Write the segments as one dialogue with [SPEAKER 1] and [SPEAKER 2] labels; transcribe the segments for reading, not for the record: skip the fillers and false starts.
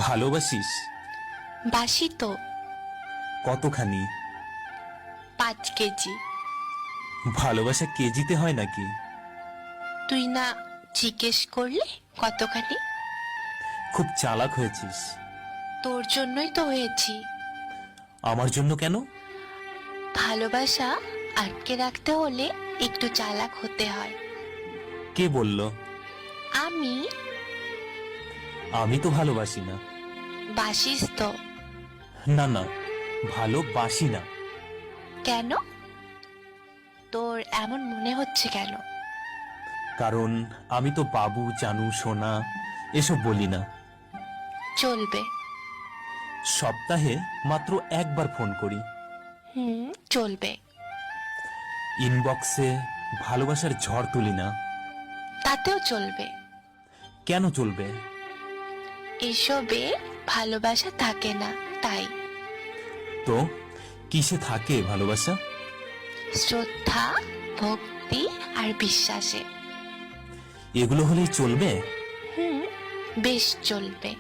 [SPEAKER 1] ভালোবাসিস?
[SPEAKER 2] বাসি তো।
[SPEAKER 1] কতখানি?
[SPEAKER 2] 5 কেজি।
[SPEAKER 1] ভালোবাসা কেজিতে হয় নাকি?
[SPEAKER 2] তুই না জিজ্ঞেস করলে কতখানি?
[SPEAKER 1] খুব চালাক হয়েছিস।
[SPEAKER 2] তোর জন্যই তো হয়েছি।
[SPEAKER 1] আমার জন্য কেন?
[SPEAKER 2] ভালোবাসা আটকে রাখতে হলে একটু চালাক হতে হয়।
[SPEAKER 1] কে বলল?
[SPEAKER 2] আমি।
[SPEAKER 1] আমি তো ভালোবাসি না।
[SPEAKER 2] বাসিস তো।
[SPEAKER 1] না না, ভালোবাসি না।
[SPEAKER 2] কেন? তোর এমন মনে হচ্ছে কেন?
[SPEAKER 1] কারণ আমি তো বাবু, জানু, সোনা এসব বলি না।
[SPEAKER 2] চলবে।
[SPEAKER 1] সপ্তাহে মাত্র একবার ফোন করি।
[SPEAKER 2] চলবে।
[SPEAKER 1] ইনবক্সে ভালোবাসার ঝড় তুলি না।
[SPEAKER 2] তাতেও চলবে।
[SPEAKER 1] কেন চলবে?
[SPEAKER 2] এসবে ভালোবাসা থাকে না, তাই।
[SPEAKER 1] তো কিসে থাকে ভালোবাসা?
[SPEAKER 2] শ্রদ্ধা, ভক্তি আর বিশ্বাসে।
[SPEAKER 1] এগুলো হলেই চলবে?
[SPEAKER 2] বেশ চলবে।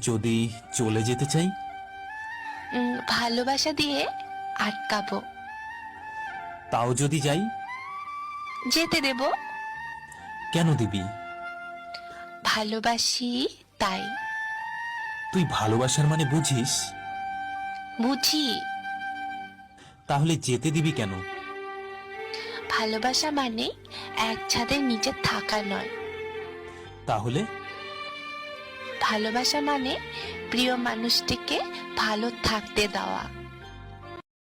[SPEAKER 1] যদি চলে যেতে চাই?
[SPEAKER 2] ভালোবাসা দিয়ে আটকাবো।
[SPEAKER 1] তাও যদি যাই?
[SPEAKER 2] যেতে দেব।
[SPEAKER 1] কেন দিবি?
[SPEAKER 2] ভালোবাসি তাই।
[SPEAKER 1] তুই ভালোবাসার মানে বুঝিস?
[SPEAKER 2] বুঝি।
[SPEAKER 1] তাহলে যেতে দিবি কেন?
[SPEAKER 2] ভালোবাসা মানে এক ছাদের নিচে থাকা নয়।
[SPEAKER 1] তাহলে?
[SPEAKER 2] ভালোবাসা মানে প্রিয় মানুষটিকে ভালো থাকতে দেওয়া।